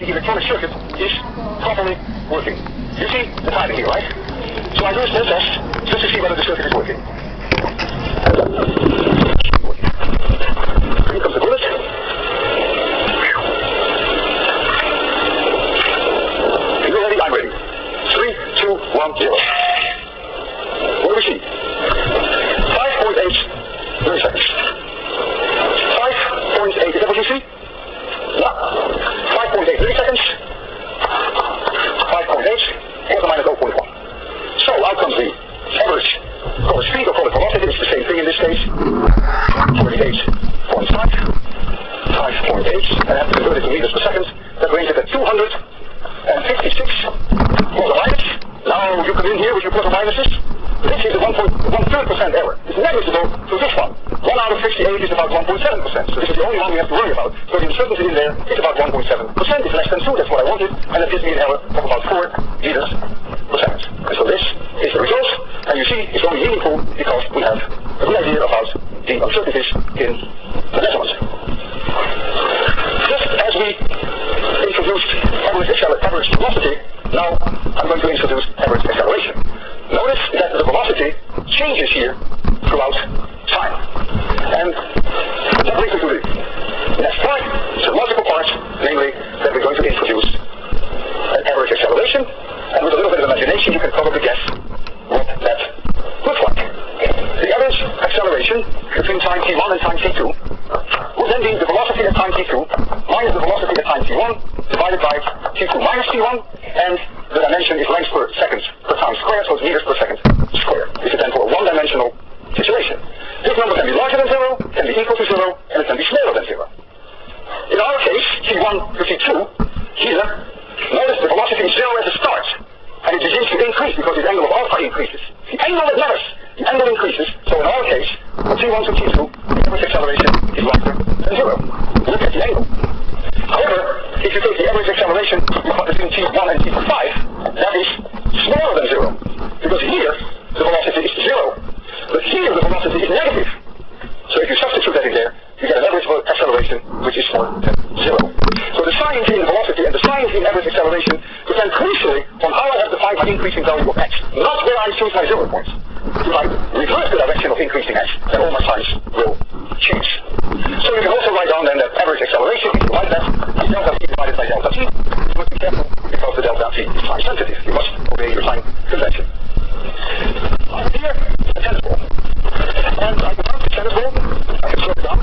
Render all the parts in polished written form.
the electronic circuit is properly working. You see the timing here, right? So I do a small test just to see whether the circuit is working. Here comes the bullet. You're ready, I'm ready. 3, 2, 1, 0. What do we see? 5.8 milliseconds. 5.8, is that what you see? Yeah. 5.8 milliseconds. 5.8, plus or minus 0.1. So out comes the average, call it speed or call it velocity, it's the same thing in this case. 48.5, 5.8, and I have to convert it to meters per second. That brings it at 256 plus or minus. Now you come in here with your plus or minuses. This is a 1.3% error. It's negligible to this one. 1 out of 58 is about 1.7%. So this is the only one we have to worry about. So the uncertainty in there is about 1.7%. It's less than 2, that's what I wanted. And that gives me an error of about 4 meters per second. And so this is the result. And you see, it's only meaningful because we have a good idea about the uncertainties in the measurement. Just as we introduced average velocity, now I'm going to introduce average acceleration. Notice that the velocity changes here throughout time. And that brings me to the next part, the logical part, namely that we're going to introduce an average acceleration. And with a little bit of imagination, you can probably guess what that looks like. The average acceleration between time t1 and time t2 would then be the velocity at time t2 minus the velocity at time t1 divided by t2 minus t1, and the dimension is length per second per time squared, so it's meters per second squared. This is then for a one-dimensional situation. This number can be larger than 0, can be equal to 0, and it can be smaller than 0. In our case, t1 to t2, here, notice the velocity is 0 at the start, and it begins to increase because the angle of alpha increases. The angle that matters, the angle increases, so in our case, from t1 to t2, the average acceleration is larger than 0. Look at the angle. However, if you take the average acceleration between t1 and t5, that is smaller than 0, because here the velocity is 0, but here the velocity is negative. So if you substitute that in there, you get an average acceleration which is smaller than 0. So the science in velocity and the science in average acceleration depend crucially on how I have defined my increasing value of x, not where I choose my 0 points. If I reverse the direction of increasing x, then all my signs will change. So you can also write down then that average acceleration, if you like that, is delta t divided by delta t. You must be careful because the delta t is time sensitive. You must obey your sign convention. Over here, a tennis ball. And I can count the tennis ball, I can slow it down,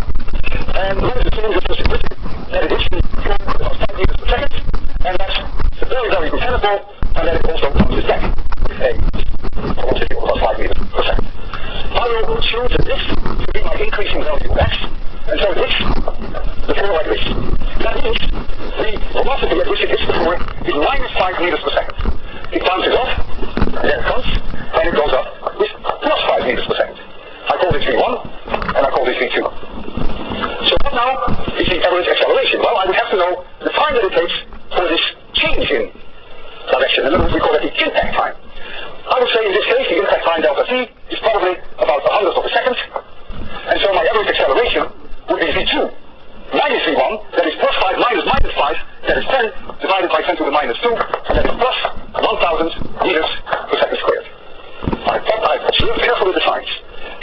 and let us assume just for simplicity that it is about 5 meters per second, and that's a very, very good tennis ball, and then it also comes back with a velocity of about 5 meters per second. I will choose this to be my increasing value of x, and so this, the floor like this. That means the velocity at which it hits the floor is minus 5 meters per second. It bounces off, and then it comes, and it goes up with plus 5 meters per second. I call this V1, and I call this V2. So what now is the average acceleration? Well, I would have to know the time that it takes for this change in direction. In other words, we call that the impact time. I would say in this case, the impact time delta t is probably about 100th of a second. And so my average acceleration would be V2 minus V1, that is plus 5 minus minus 5, that is 10 divided by 10 to the minus 2, and that is plus 1,000 meters per second squared. I thought I'd observe carefully the signs.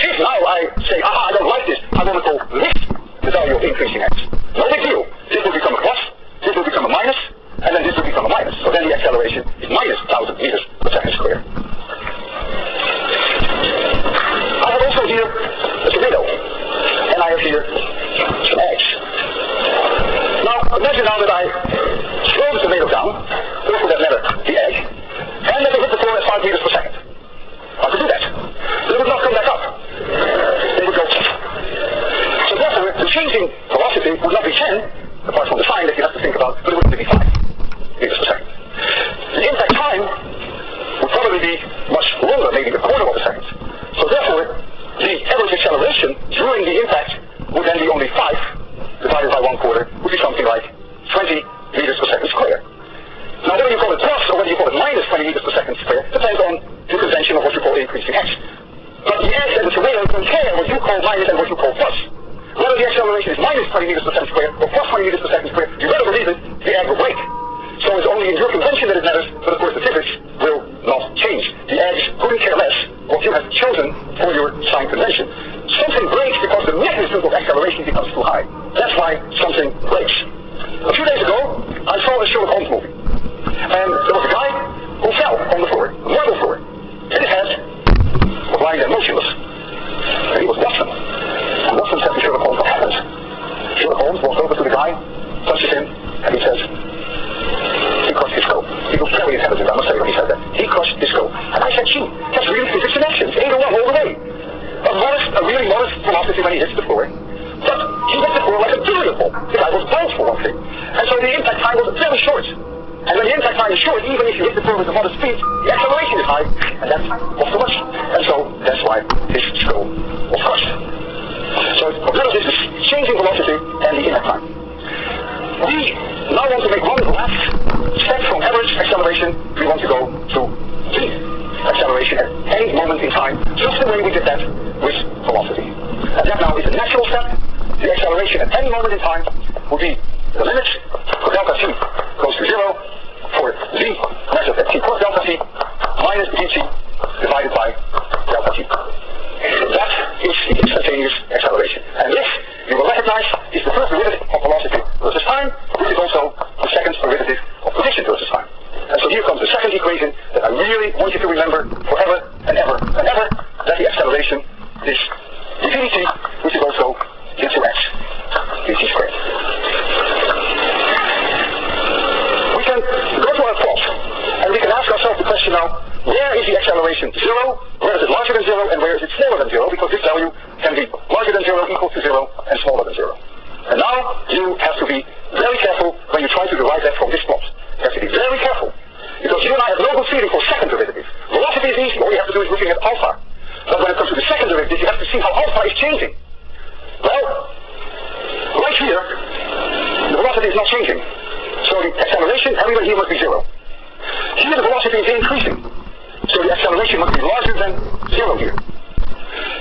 If now I say, I don't like this, I want to call this the value of increasing x. No big deal. This will become a plus, this will become a minus, and then this will become a minus. So then the acceleration is minus 1,000 meters per second squared. I have also here a tomato, and I have here some eggs. Now, imagine now that I throw the tomato down, or for that matter, the egg, and let it hit the floor at 5 meters per second. How to do that? They would not come back up. They would go. So therefore, the changing velocity would not be 10, apart from the sign that you have to think about, but it would only be 5 meters per second. The impact time would probably be much longer, maybe a quarter of a second. So therefore, the average acceleration during the impact would then be only 5 divided by 1/4, would be something like 20 meters per second squared. Now whether you call it plus or whether you call it minus 20 meters per second squared depends on the convention of what you call increasing x. But the egg and the tomato don't care what you call minus and what you call plus. Whether the acceleration is minus 20 meters per second squared or plus 20 meters per second squared, you better believe it, the egg will break. so it's only in your convention that it matters, but of course the physics will not change. The edge couldn't care less what you have chosen for your sign convention. Something breaks because the magnitude of acceleration becomes too high. That's why something breaks. A few days ago, I saw a Sherlock Holmes movie. And there was a guy who fell on the floor, the marble floor. And his head was lying there motionless. And he was Watson. And Watson said to Sherlock Holmes, what happened? Sherlock Holmes walks over to the guy, touches him, and he says, he crushed his skull. He was very intelligent, I must say, when he said that. He crushed his skull. And I said, gee, that's really physics in action. It's 8 to 1 all the way. A really modest velocity when he hits the floor. But he hit the floor like a billiard ball. The guy was bounced for one thing. And so the impact time was very short. And when the impact time is short, even if you hit the floor with a modest speed, the acceleration is high, and that was too much. And so that's why his skull was crushed. So observe this is changing velocity and the impact time. We now want to make one last step from average acceleration. We want to go to V acceleration at any moment in time, just the way we did that with velocity. And that now is a natural step. The acceleration at any moment in time will be the limit for delta t goes to 0 for v measured at t plus delta t minus dt divided by delta t. That is the instantaneous acceleration. And this, you will recognize, is the first derivative of velocity versus time. This is also the second derivative of position versus time. And so here comes the second equation that I really want you to remember forever and ever and ever, that the acceleration is dt, which is also into x, dt squared. We can go to our plot, and we can ask ourselves the question now, where is the acceleration 0, where is it larger than 0, and where is it smaller than 0, because this value can be larger than 0, equal to 0, and smaller than 0. And now you have to be very careful when you try to derive that from this plot. You have to be very careful, because you and I have no good feeling for second derivative. Velocity is easy, all you have to do is looking at alpha. But when it comes to the second derivative, you have to see how alpha is changing. Well, right here, the velocity is not changing. So the acceleration, everywhere here must be 0. Here the velocity is increasing. So the acceleration must be larger than 0 here.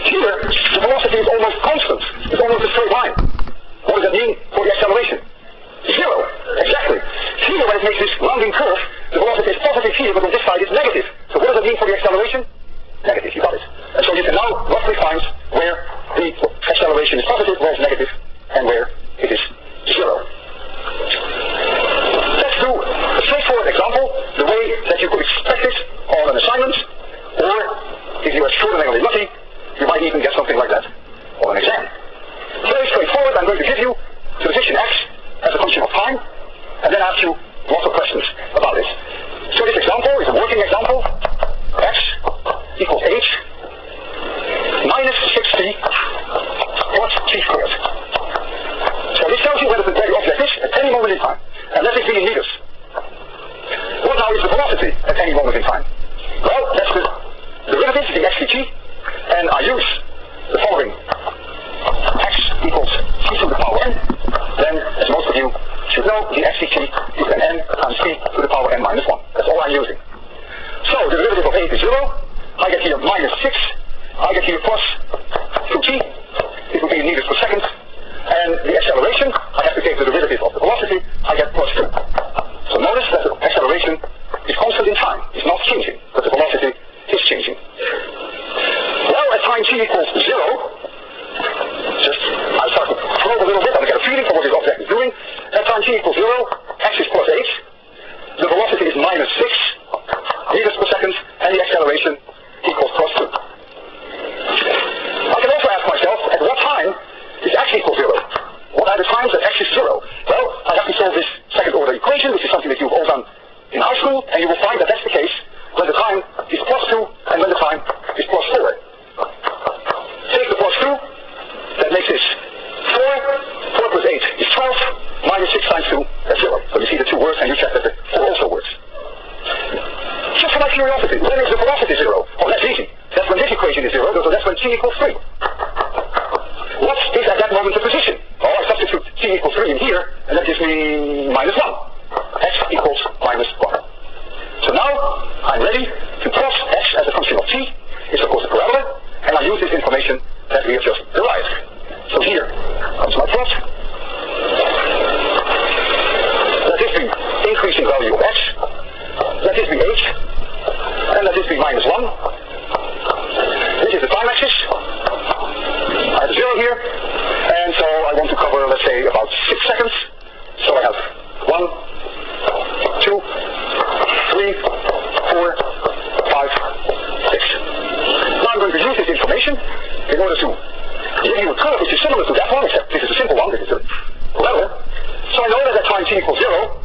Here, the velocity is almost constant. It's almost a straight line. What does that mean for the acceleration? 0. Exactly. Here, when it makes this rounding curve, the velocity is positive here, but on this side it's negative. So what does that mean for the acceleration? Negative, you got it. And so you can now roughly find where the acceleration is positive, where it's negative, and where it is 0. Let's do a straightforward example, the way that you could expect it on an assignment, or if you're extraordinarily lucky, you might even get something like that on an exam. Very straightforward. I'm going to give you the position x as a function of time, and then ask you lots of questions about it. So this example is a working example. X equals h minus 6t plus t squared. So this tells you where the object is at any moment in time. And let it be in meters. What now is the velocity at any moment in time? Well, that's the derivative, the x dt, and I use the following. X equals c to the power n. Then, as most of you should know, the x dt is an n times c to the power n minus 1. That's all I'm using. So, the derivative of 8 is 0. I get here minus 6. I get here plus 2t. It will be in meters per second. And the acceleration, I have to take the derivative of the velocity. I get plus 2. So notice that the acceleration is constant in time. It's not changing, but the velocity is changing. Well, at time t equals 0, I start to probe a little bit. I get a feeling for what this object is doing. At time t equals 0, x is plus 8. The velocity is minus 6 meters per second, and the acceleration equals plus 2. I can also ask myself, at what time is x equals 0? What are the times that x is 0? Well, I have to solve this second order equation, which is something that you've all done in high school, and you will find that that's the case when the time is plus 2 and when the time is plus 4. Take the plus 2, that makes this 4. 4 plus 8 is 12, minus 6 times 2, that's 0. So you see the two words and you check that the 4 also works. Just for my curiosity, when is the velocity 0? Oh, that's easy. That's when this equation is 0, so that's when t equals 3. What is at that moment the position? Oh, I substitute t equals 3 in here, and that gives me minus 1. X equals minus 1. So now, I'm ready to plot x as a function of t. It's of course a parabola, and I use this information that we have just derived. So here comes my plot. That is the increasing value of acceleration in order to give you a curve which is similar to that one, except this is a simple one, this is a level. So I know that at time t equals 0,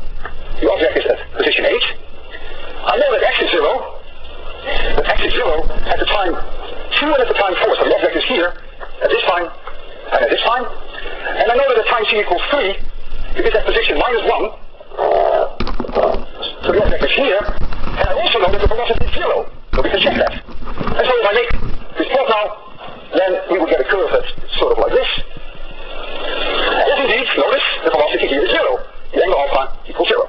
the object is at position 8. I know that x is 0, that x is 0 at the time 2 and at the time 4, so the object is here at this time and at this time. And I know that at time t equals 3, it is at position -1, so the object is here, and I also know that the velocity is 0, so we can check that. And so if I make this plot now, then we would get a curve that's sort of like this. And if indeed, notice, the velocity here is 0, the angle alpha equals 0.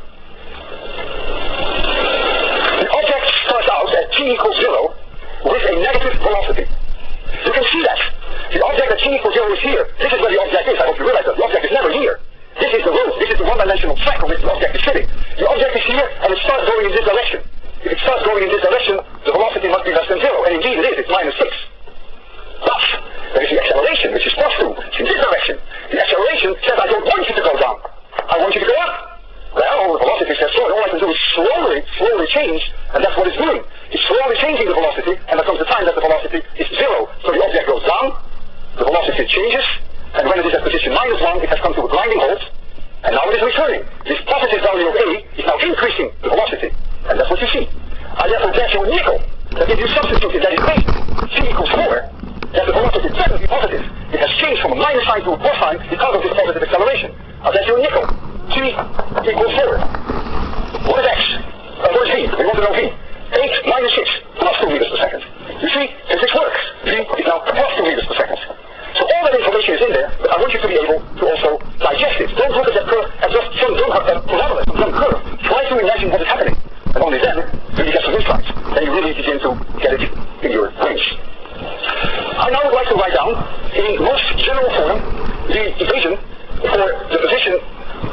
The object starts out at t equals 0 with a negative velocity. You can see that. The object at t equals 0 is here. This is where the object is. I hope you realize that. The object is never here. This is the road. This is the one-dimensional track on which the object is sitting. The object is here, and it starts going in this direction. If it starts going in this direction, the velocity must be less than 0. And indeed it is. It's -6. But there is the acceleration, which is +2. It's in this direction. The acceleration says, I don't want you to go down. I want you to go up. Well, the velocity says so, and all I can do is slowly change, and that's what it's doing. It's slowly changing the velocity, and there comes a time that the velocity is 0. So the object goes down, the velocity changes, and when it is at position -1, it has come to a grinding halt, and now it is returning. This positive value of A is now increasing the velocity, and that's what you see. I therefore get you a nickel, that if you substitute in that equation, t equals 4, that the velocity is definitely positive. It has changed from a minus sign to a plus sign because of this positive acceleration. I'll get you a nickel. T equals 4. What is x? What is v? We want to know v. 8 minus 6 plus 2 meters per second. You see, physics works. V is now plus 2 meters per second. So all that information is in there, but I want you to be able to also digest it. Don't look at that curve as just some dumb parabola, some dumb curve. Try to imagine what is happening. And only then will you get some insights. Then you really begin to get it in your brains. I now would like to write down, in most general form, the equation for the position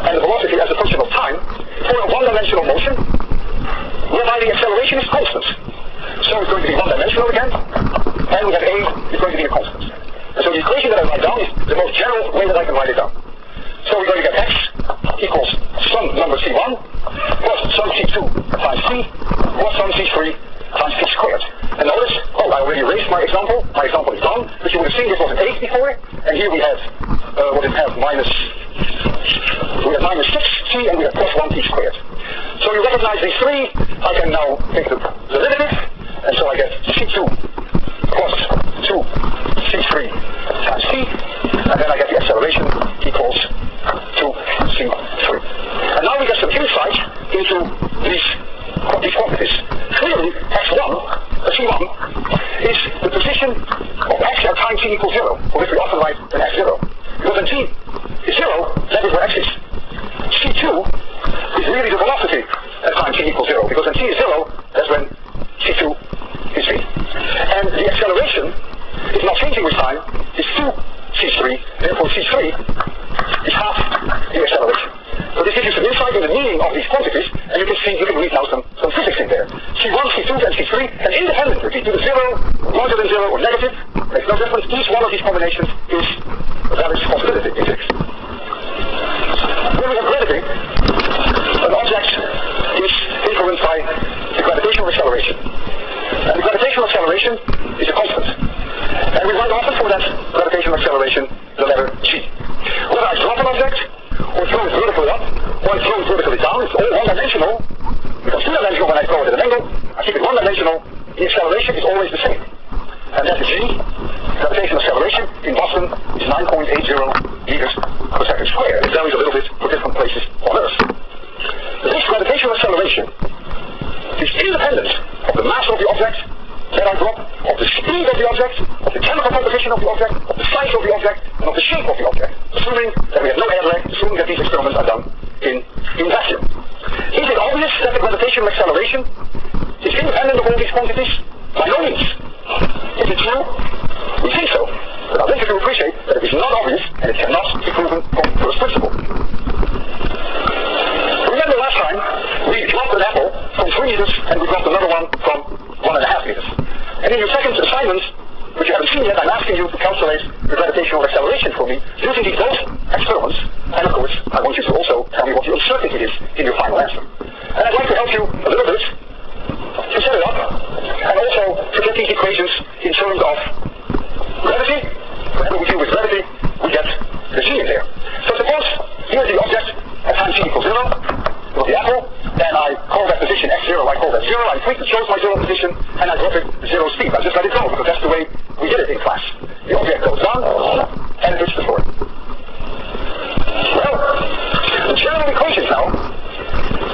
and the velocity as a function of time for a one-dimensional motion, whereby the acceleration is constant. So it's going to be one-dimensional again, and we have A is going to be a constant. And so the equation that I write down is the most general way that I can write it down. So we're going to get x equals some number c1 plus some c2 times c plus some c3 times c squared. And notice, I already erased my example. My example is done, but you would have seen this was an 8 before, and here we have what it has minus 6t and we have plus 1t squared. So you recognize these three. I can now take the derivative, and so I get c2 plus 2c3 times c, and then I get the acceleration equals 2c3. And now we get some insight into these quantities. Clearly, x1, c1, is the position of x at time t equals 0, for which we often write an x0. Because when t is 0, that is where x is. c2 is really the velocity at time t equals 0, because when t is 0, that's when c2 is v. And the acceleration is not changing with time, it's 2c3, therefore c3 is half the acceleration. So this gives you some insight in the meaning of these quantities, and you can see, you can read now some physics in there. C1, C2, and C3, and independently, either 0, larger than 0, or negative, makes no difference. Each one of these combinations is a valid possibility in physics. When we have gravity, an object is influenced by the gravitational acceleration. And the gravitational acceleration is a constant. And we write often for that gravitational acceleration the letter g. Whether I drop an object, or throw it vertically up, or I throw it vertically down, it's all one-dimensional. Because two-dimensional when I throw it at an angle, I keep it one-dimensional, the acceleration is always the same. And that's g. Gravitational acceleration in Boston is 9.80 meters per second squared. It varies a little bit for different places on Earth. This gravitational acceleration is independent of the mass of the object that I drop, of the speed of the object, of the chemical composition of the object, of the size of the object, and of the shape of the object, assuming that we have no air lag, assuming that these experiments are done in vacuum. Is it obvious that the gravitational acceleration is independent of all these quantities? By no means. Is it true? We think so. But I think you can appreciate that it is not obvious and it cannot be proven from first principle. Remember last time we dropped an apple from 3 meters and we dropped another one from 1.5 meters. And in your second assignment, which you haven't seen yet, I'm asking you to calculate the gravitational acceleration for me using these both experiments. And of course, I want you to also tell me what the uncertainty is in your final answer. And I'd like to help you a little bit to set it up and also to get these equations in terms of gravity, whenever we deal with gravity, we get the g in there. So suppose here's the object at time g equals 0, with the apple, and I call that position x0, I call that 0, I quickly chose my 0 position, and I drop it 0 speed. I just let it go, because that's the way we did it in class. The object goes down, and it hits the floor. Well, the general equations now,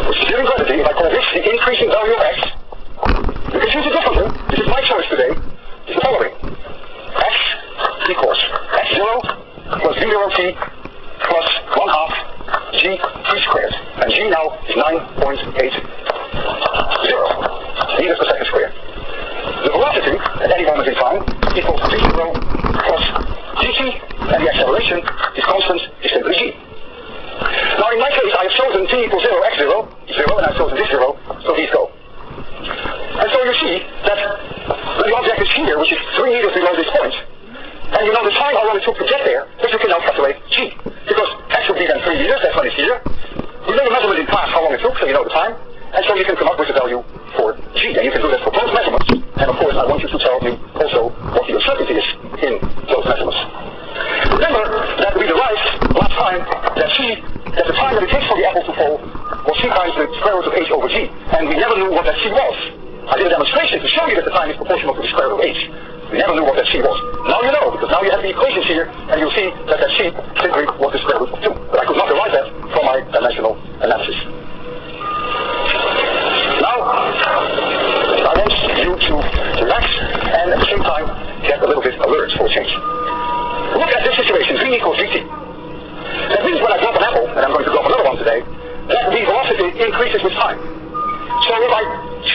which is here in gravity, if I call this the increasing value of x, you can choose it differently. This is my choice today. It's the following. X equals x0 plus v0t plus 1/2 g t squared. And g now is 9.80 meters per second squared. The velocity at any moment in time equals v0 plus gt, and the acceleration is constant, is simply g. Now in my case I have chosen t equals 0, x0, 0, and I've chosen this 0, so these go. And so you see that the object is here, which is 3 meters below this point, and you know the time how long it took to get there, but you can now calculate g. Because x would be then 3 meters, that's when it's here. You made a measurement in class how long it took, so you know the time, and so you can come up with the value for g. And you can do that for both measurements, and of course I want you to tell me also what the uncertainty is in those measurements. Remember that we derived last time that the time that it takes for the apple to fall was c times the square root of h over g, and we never knew what that c was. I did a demonstration to show you that the time is proportional to the square root of h. We never knew what that c was. Now you know, because now you have the equations here, and you'll see that that c simply was the square root of 2. But I could not derive that from my dimensional analysis. Now, I want you to relax, and at the same time, get a little bit alert for a change. Look at this situation, v equals vt. That means when I drop an apple, and I'm going to drop another one today, that the velocity increases with time. So if I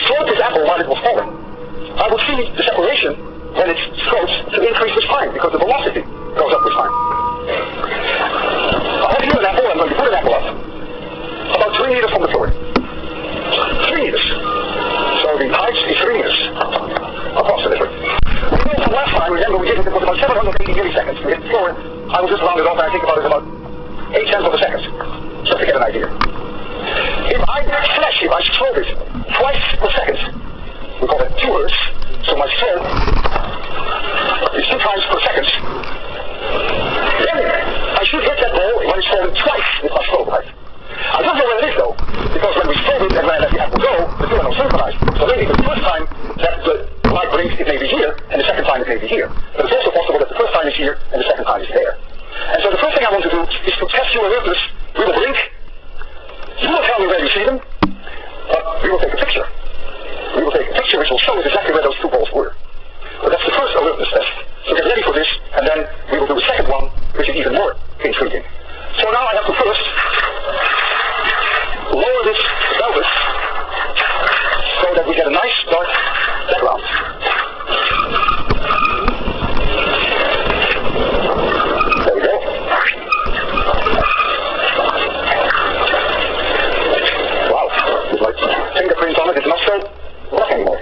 float this apple while it was falling, I would see the separation when it floats to increase with time, because the velocity goes up with time. I have here an apple, I'm going to put an apple up, about 3 meters from the floor. 3 meters. So the height is 3 meters, approximately. We know from last time, remember we did it was about 780 milliseconds to hit the floor. I will just round it off, and I think about it about 0.8 of a second, just to get an idea. If I flash, if I strobe it twice per second, we call it 2 hertz, so my strobe is 2 times per second, then I should hit that ball when it's falling twice with my strobe height. I don't know where it is though, because when we strobe it and when I let the apple go, the two are not synchronized. So maybe the first time that the light blinks it may be here, and the second time it may be here. But it's also possible that the first time is here, and the second time is there. And so the first thing I want to do is to test your alertness. We will blink. You will tell me where you see them, but we will take a picture. We will take a picture which will show us exactly where those 2 balls were. But that's the first alertness test. So get ready for this, and then we will do a second one, which is even more intriguing. So now I have to first lower this velvet so that we get a nice dark background. There we go. Wow, with my fingerprint on it, it's not so black anymore.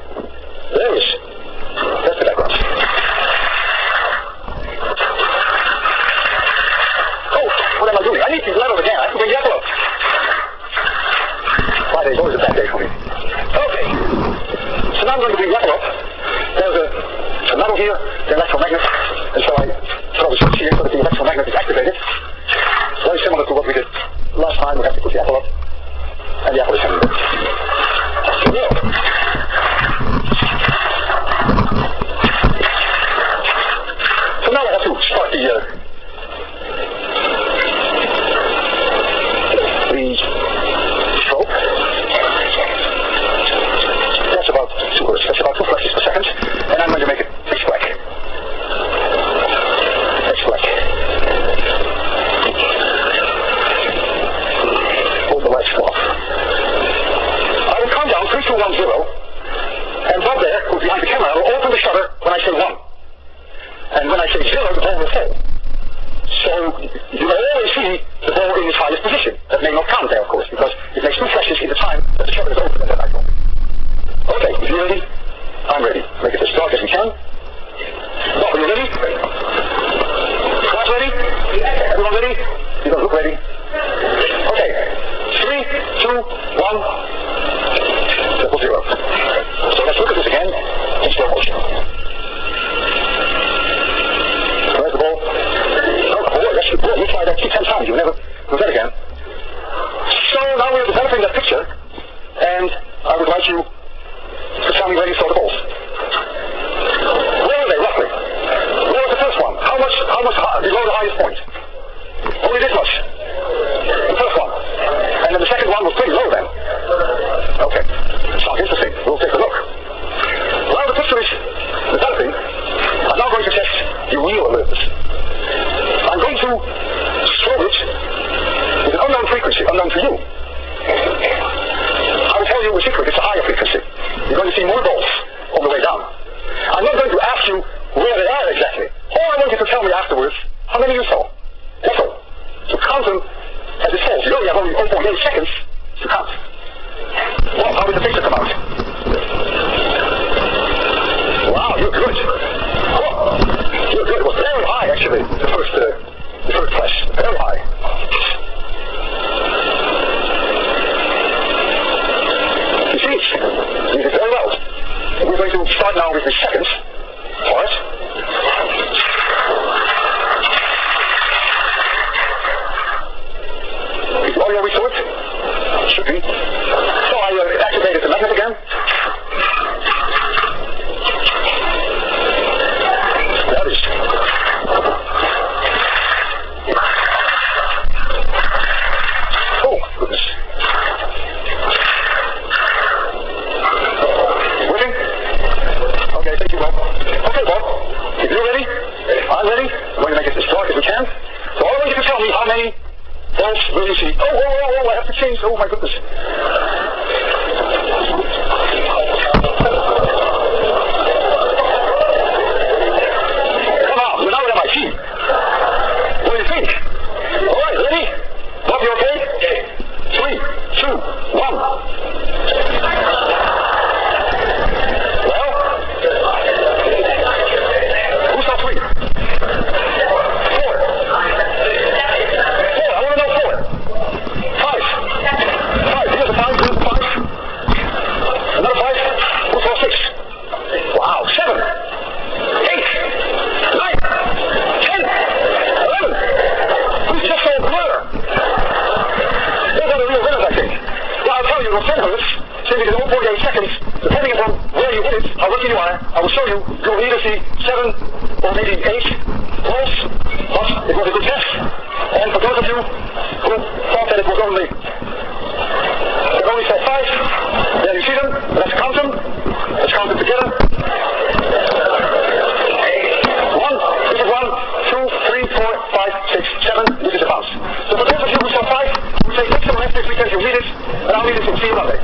There it is. That's the background. Oh, what am I doing? I need to level again. I have to bring the apple up. Friday is always a bad day for me. Okay. So now I'm going to bring the apple up. There's a metal here, the electromagnet, and so I throw the switch here so that the electromagnet is activated. Very similar to what we did last time. We have to put the apple up, and the apple is hanging there. Here we go. So now I have to start the strobe. That's about 2 hertz. That's about 2 flashes per second, and I'm going to make it pitch black. Pitch black. Hold the lights off. I will count down 3, 2, 1, 0, and Bob there, who's behind the camera, will open the shutter when I say 1. And when I say 0, the ball will fall. So you will always see the ball in its highest position. That may not count there, of course, because it makes 2 flashes in the time that the shutter is open and then I fall. Okay, if you're ready, I'm ready. Make it as dark as we can. Bob, are you ready? Class ready? Everyone ready? You don't look ready. Okay, 3, 2, 1, 0. So let's look at this again in slow motion. Yeah, you try that 10 times, you never do that again. So now we are developing that picture, and I would like you to tell me where you saw the balls. Where are they, roughly? Where was the first one? How much below the highest point? Only this much. The first one. And then the second one was pretty low then. Okay. Sounds interesting. We'll take a look. While the picture is developing, I'm now going to test your real alertness. I'm going to strobe it with an unknown frequency, unknown to you. I will tell you a secret, it's a higher frequency. You're going to see more balls on the way down. I'm not going to ask you where they are exactly. All I want you to tell me afterwards how many you saw. That's all. So count them as it falls. You only have only 0.8 seconds to count. Well, how did the picture come out? Wow, you're good. Oh, you're good. It was very high, actually, the first flash. Very high. You see, you did very well. We're going to start now with the seconds part. Is the audio restored? Should be. So I activated the magnet again. That is. Oh, goodness. Working? Okay, thank you, Bob. Okay, Bob. If you're ready, I'm ready. I'm going to make it as dark as we can. So I want you to tell me how many balls will you see? Oh, I have to change. Oh, my goodness. Come on, you're now at my team. What do you think? All right, ready? Bob, you okay? Okay. 3, 2, 1. Well? Who saw 3? 4. 4. I want to know 4. 5. 5. Here's a 5. Here's a 5. Another 5. Who saw 6? Wow. 7. 8. 9. 10. 11. Who's just so blur? Those are the real winners, I think. Well, I'll tell you, those 10 minutes, simply in 0.8 seconds, depending upon where you hit it, how lucky you are, I will show you, you'll either see 7 or maybe 8 balls, but it was a good test. And for those of you who thought that it was only, they only said 5, there you see them, let's count them. Let's count them together. 1, this is 1, 2, 3, 4, 5, 6, 7, this is a bounce. So for those of you who saw 5, who say next to the rest this weekend you'll read it, and I'll read it and see you Monday.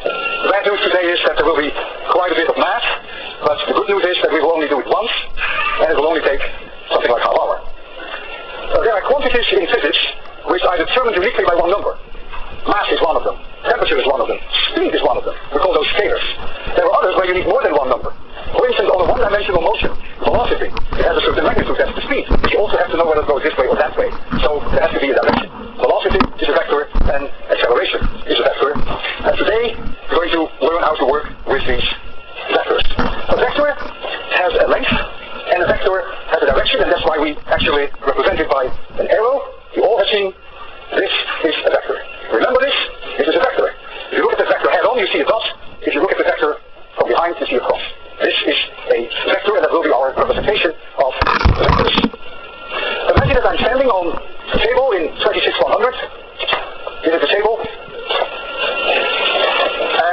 The bad news today is that there will be quite a bit of math, but the good news is that we will only do it once, and it will only take something like half hour. There are quantities in physics which are determined uniquely by one number. Mass is one of them. Temperature is one of them. Speed is one of them. We call those scalars. There are others where you need more than one number. For instance, on a one-dimensional motion, velocity, it has a certain magnitude, that's the speed. But you also have to know whether it goes this way or that way. So there has to be a direction. Velocity is a vector, and acceleration is a vector. And today, we're going to learn how to work with these vectors. A vector has a length, and a vector has a direction, and that's why we actually represent it by an arrow. You all have seen this is a vector. Remember this? This is a vector. If you look at the vector head on, you see a dot. If you look at the vector from behind, you see a cross. This is a vector, and that will be our representation of vectors. Imagine that I'm standing on a table in 26100. This is the table.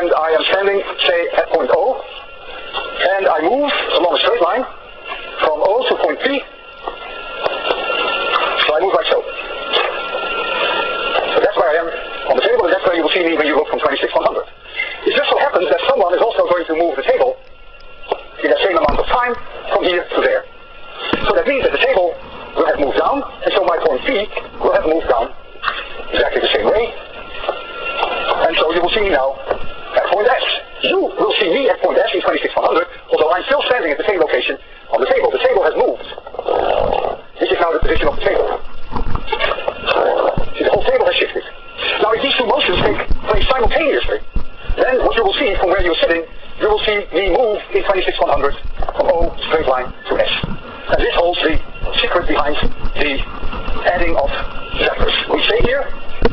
And I am standing, say, at point O. And I move along a straight line from O to point P. So I move like so. So that's where I am on the table, and that's where you will see me when you look from 26100. It just so happens that someone is also going to move the table in the same amount of time from here to there. So that means that the table will have moved down, and so my point P will have moved down exactly the same way. And so you will see me now at point S. You will see me at point S in 26100, although I'm still standing at the same location on the table. The table has moved. This is now the position of the table. See, the whole table has shifted. Now, if these two motions take place simultaneously, then what you will see from where you're sitting, you will see me move in 26100 from O straight line to S. And this holds the secret behind the adding of vectors. We say here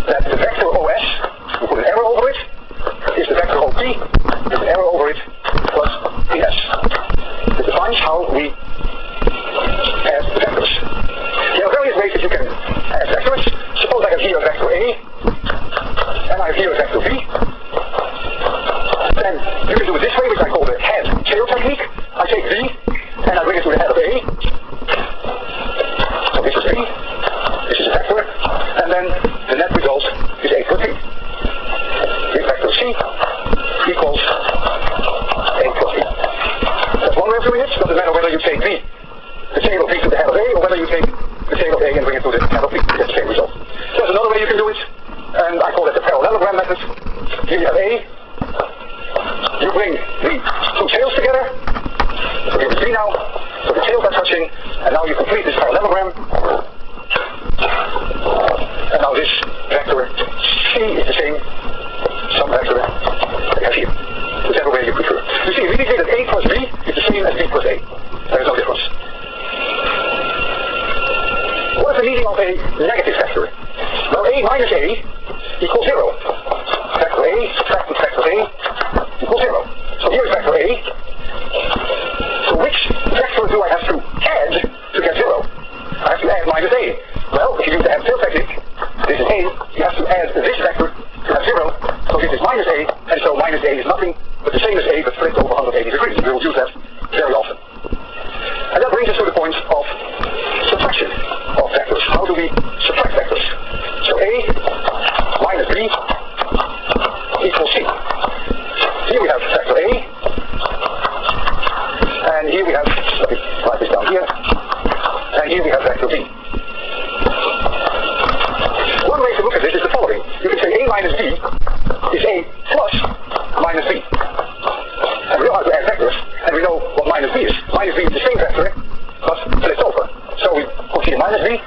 that the vector OS, we put an arrow over it, is the vector OP, with an arrow over it, plus PS. This defines how we add the vectors. There are various ways that you can add vectors. Suppose I have here a vector A, and I have here a vector B. Then you can do it this way, which I call the head-tail technique. I take V, and I bring it to the head of A. So this is A, this is a vector, and then the net result is A plus B. This vector C equals A plus B. That's one way of doing it. It doesn't matter whether you take V, the tail of V to the head of A, or whether you take the tail of A and bring it to the head of B. You get the same result. There's another way you can do it, and I call it the parallelogram method. Here you have A. You bring the two tails together. So here is B now. So the tails are touching, and now you complete this parallelogram. And now this vector C is the same sum vector as here. Whichever way you prefer. You see immediately that A plus B is the same as B plus A. There is no difference. What is the meaning of a negative vector? Well, A minus A equals 0. Vector A subtracted vector A equals 0. So here is vector A. So which vector do I have to add to get 0? I have to add minus A. Well, if you use the head-tail technique, this is A, you have to add this vector to have 0. So this is minus A, and so minus A is nothing but the same as A, but flipped over 180 degrees. We will use that very often. And that brings us to the point of subtraction of vectors. How do we subtract vectors? So A minus B equals C. Here we have vector A, and here we have, let me write this down here, and here we have vector B. One way to look at this is the following. You can say A minus B is A plus minus B. And we know how to add vectors, and we know what minus B is. Minus B is the same vector, but flipped over. So we put here minus B,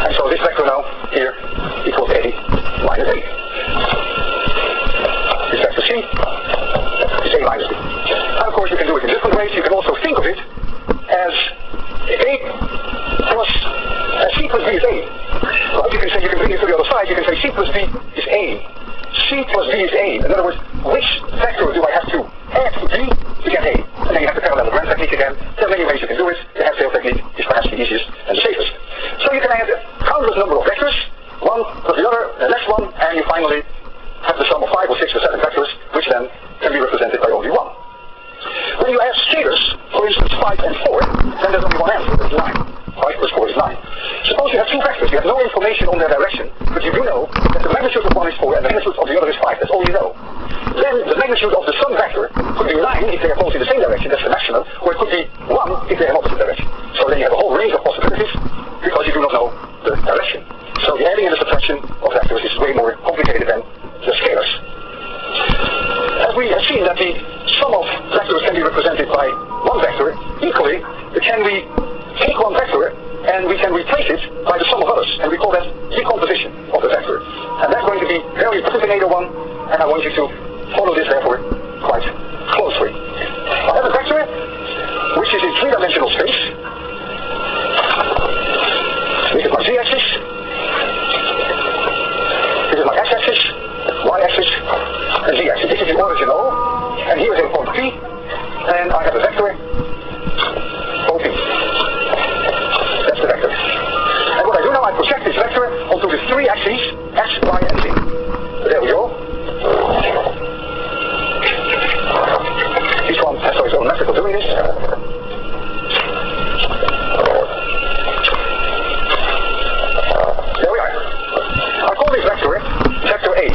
and so this vector now here equals A minus A. This vector C is A minus B. And of course you can do it in different ways. You can also think of it as A plus C plus B is A. Well, you can say, you can bring it to the other side, you can say C plus B is A. C plus B is A. In other words, which vector do I have to add to B to get A? And then you have the parallelogram technique again. There are many ways you can do it. The head-tail technique is perhaps the easiest and the safest. So you can add a countless number of vectors, one plus the other, the next one, and you finally have the sum of 5 or 6 or 7 vectors, which then can be represented by only one. When you add scalars, for instance 5 and 4, then there's only one answer, that's 9. 5 plus 4 is 9. Suppose you have two vectors, you have no information on their direction, but you do know that the magnitude of one is 4 and the magnitude of the other is 5, that's all you know. Then the magnitude of the sum vector could be 9 if they are both in the same direction, that's the maximum, or it could be 1 if they are in opposite direction. So then you have a whole range of possibilities, because you do not know the direction. So the adding and the subtraction of vectors is way more complicated than the scalars. As we have seen that the sum of vectors can be represented by one vector, equally can we take one vector and we can replace it by the sum of others, and we call that decomposition of the vector. And that's going to be very important in 801, and I want you to follow this therefore quite closely. I have a vector which is in three-dimensional space. This is my z-axis. This is my x-axis, y-axis, and z-axis. This is the origin O, and here is a point P, and I have a vector OP. That's the vector. And what I do now, I project this vector onto the three axes, x, y, and z. There we go. Each one has its own method of doing this. There we are. I call this vector vector A.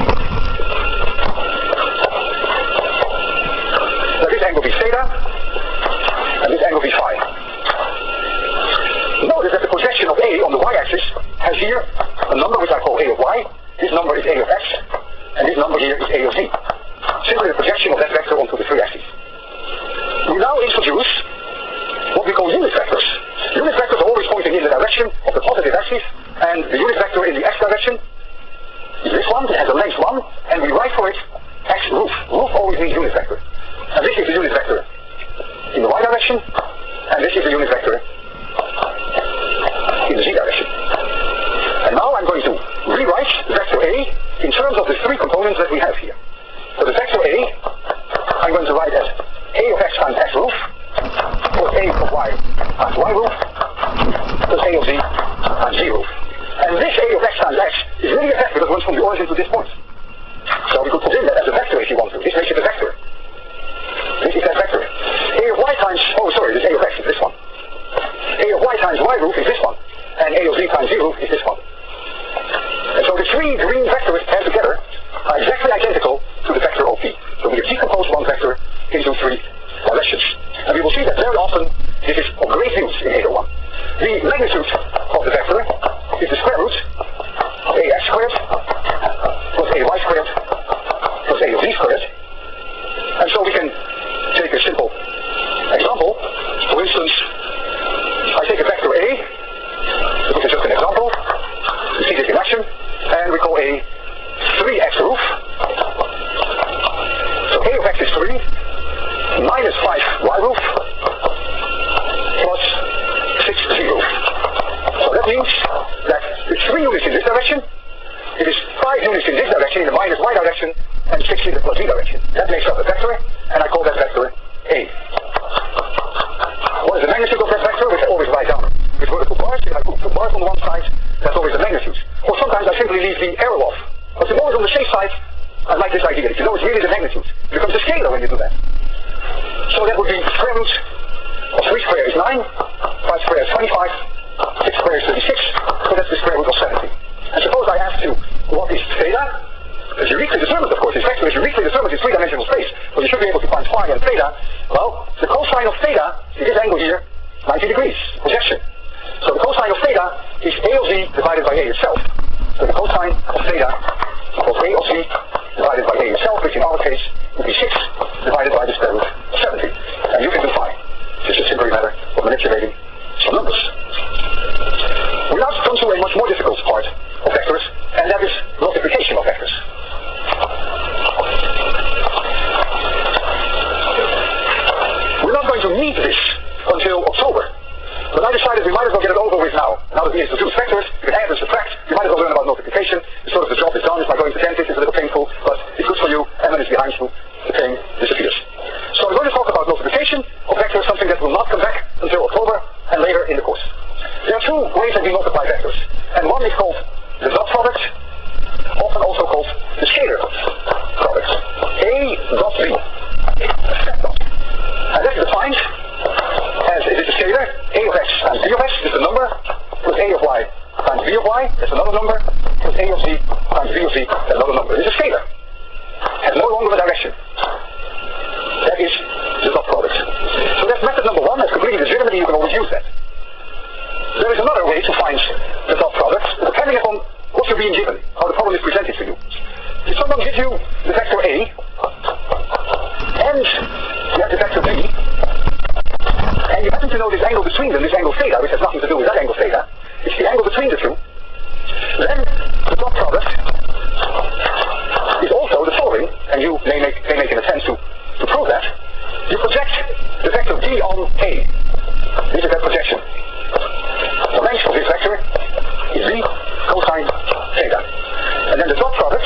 Now this angle be theta, and this angle be phi. Notice that the projection of A on the y-axis has here a number which I call A of y. This number is A of x. and this number here is A of z. Simply the projection of that vector onto the three axes. We now introduce what we call unit vectors. Unit vectors are always pointing in the direction of the positive axis, and the unit vector in the x direction is this one. It has a length 1, and we write for it x roof. Roof always means unit vector. And this is the unit vector in the y direction, and this is the unit vector in the z direction. And now I'm going to rewrite vector A in terms of the three components that we have here. So the vector A, I'm going to write as A of x times x roof, plus A of y times y roof, plus A of z times z roof. And this A of x times x is really a vector that runs from the origin to this point. So we could put in that as a vector if you want to. This makes it a vector. This is that vector. A of y times, this A of x is this one. A of y times y roof is this one. And A of z times z roof is this one. And so the three green vectors paired together are exactly identical to the vector OP. So we have decomposed one vector into three directions. And we will see that very often this is of great use in 801. The magnitude of the vector is the square root of ax squared plus ay squared plus a of z squared. And so we can take a simple example. For instance, I take a vector A. This is just an example. We see this in action. And we call A 3x roof. So A of x is 3 minus 5y roof plus 6z roof. So that means that it's 3 units in this direction, it is 5 units in this direction, in the minus y direction, and 6 in the plus z direction. That makes up a vector, and I call that vector A. What is the magnitude of that vector? Which I always write down with vertical bars. If I put 2 bars on one side, that's always the magnitude. Or sometimes I simply leave the arrow off. But the more on the safe side, I like this idea. If you know it's really the magnitude, it becomes a scalar when you do that. So that would be square root of 3 squared is 9, 5 squared is 25, 6 squared is 36, so that's the square root of 70. And suppose I ask you, what is theta? It's uniquely determined, of course. This vector is uniquely determined in three-dimensional space, but you should be able to find phi and theta. Well, the cosine of theta is this angle here, 90 degrees, projection. So the cosine of theta is A of z divided by A itself. So the cosine of theta equals A of z divided by A itself, which in our case would be 6 divided by the square root of 70. And you can do phi. It's just simply a matter of manipulating some numbers. We now come to a much more difficult part of vectors, and that is multiplication of vectors. We're not going to need this until October. But I decided we might as well get it over with now. Now that we introduce vectors, you can add and subtract, you might as well learn about multiplication. It's sort of the job is done. It's like going to dentist, it's a little painful, but it's good for you, and when it's behind you, the pain disappears. So we're going to talk about multiplication of vectors, something that will not come back until October and later in the course. There are 2 ways that we multiply vectors, and one is called the dot product, often also called the scalar product. A dot B, a step dot. And that's defined as it is a scalar, A of x times B of x is the number, plus A of y times B of y, that's another number, plus A of z times B of z, that's another number. It is a scalar. Has no longer a direction. That is the dot product. So that's method number 1, that's completely legitimate, you can always use that. There is another way to find the dot product, depending upon what you're being given, how the problem is presented to you. If someone gives you the vector A, and you have the vector B, and you happen to know this angle between them, this angle theta, which has nothing to do with that angle theta, it's the angle between the two, then the dot product is also the following, and you may make an attempt to prove that. You project the vector D on A. This is that projection. The length of this vector is V cosine theta. And then the dot product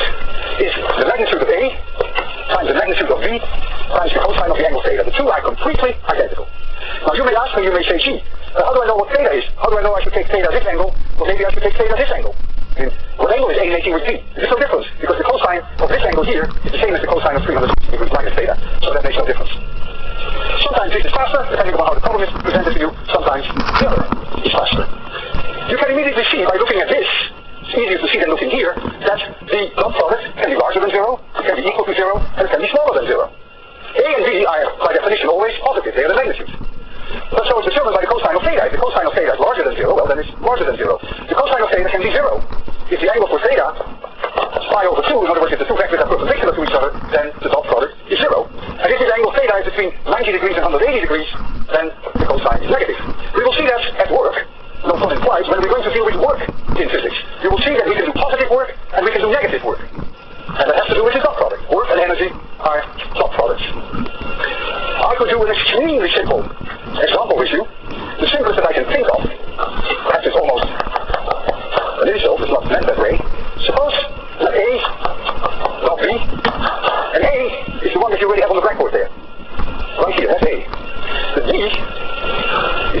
is the magnitude of A times the magnitude of V times the cosine of the angle theta. The two are completely identical. Now you may ask me, you may say, gee, how do I know what theta is? How do I know I should take theta this angle? Well, maybe I should take theta this angle. I mean, what angle is A making with V? There's no difference, because the cosine of this angle here is the same as the cosine of 360 degrees minus theta. So that makes no difference. Sometimes this is faster, depending upon how the problem is presented to you. Sometimes the other is faster. You can immediately see, by looking at this, it's easier to see than looking here, that the dot product can be larger than 0, it can be equal to 0, and it can be smaller than 0. A and B are, by definition, always positive. They are the magnitudes. But so it's determined by the cosine of theta. If the cosine of theta is larger than 0, well, then it's larger than 0. The cosine of theta can be 0. If the angle for theta is pi over 2, in other words, if the two vectors have can think of, perhaps it's almost an insult, it's not meant that way. Suppose that A, not B, and A is the one that you already have on the blackboard there. Right here, that's A. The D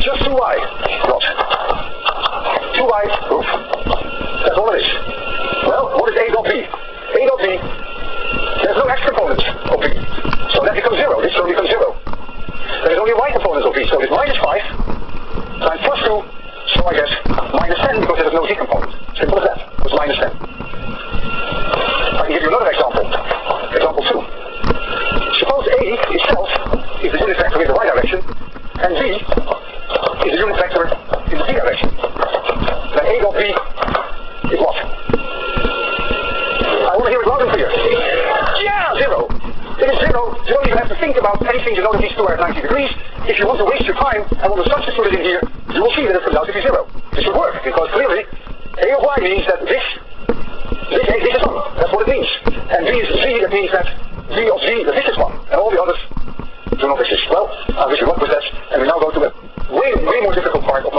is just 2y. What? 2y roof. That's all it is. Well, what is A dot B? A dot B, there's no x component of B. So that becomes 0. This term becomes 0. There is only a y component of B. So it's minus 5 times plus 2. So I guess minus 10 because there is no z component. Simple as that. It's minus 10. I can give you another example. Example 2. Suppose A itself is the unit vector in the y direction, and B is the unit vector in the z direction. Then A dot B is what? I want to hear it loud and clear. Yeah, 0. It is 0. You don't even have to think about anything. You know that these two are at 90 degrees. If you want to waste your time and want to substitute it in here, you will see that it comes out to be 0. This would work, because clearly A of y means that this is 1. That's what it means. And B is z, that means that B of z, that this is 1. And all the others do not exist. Well, I wish you luck with that. And we now go to a way more difficult part of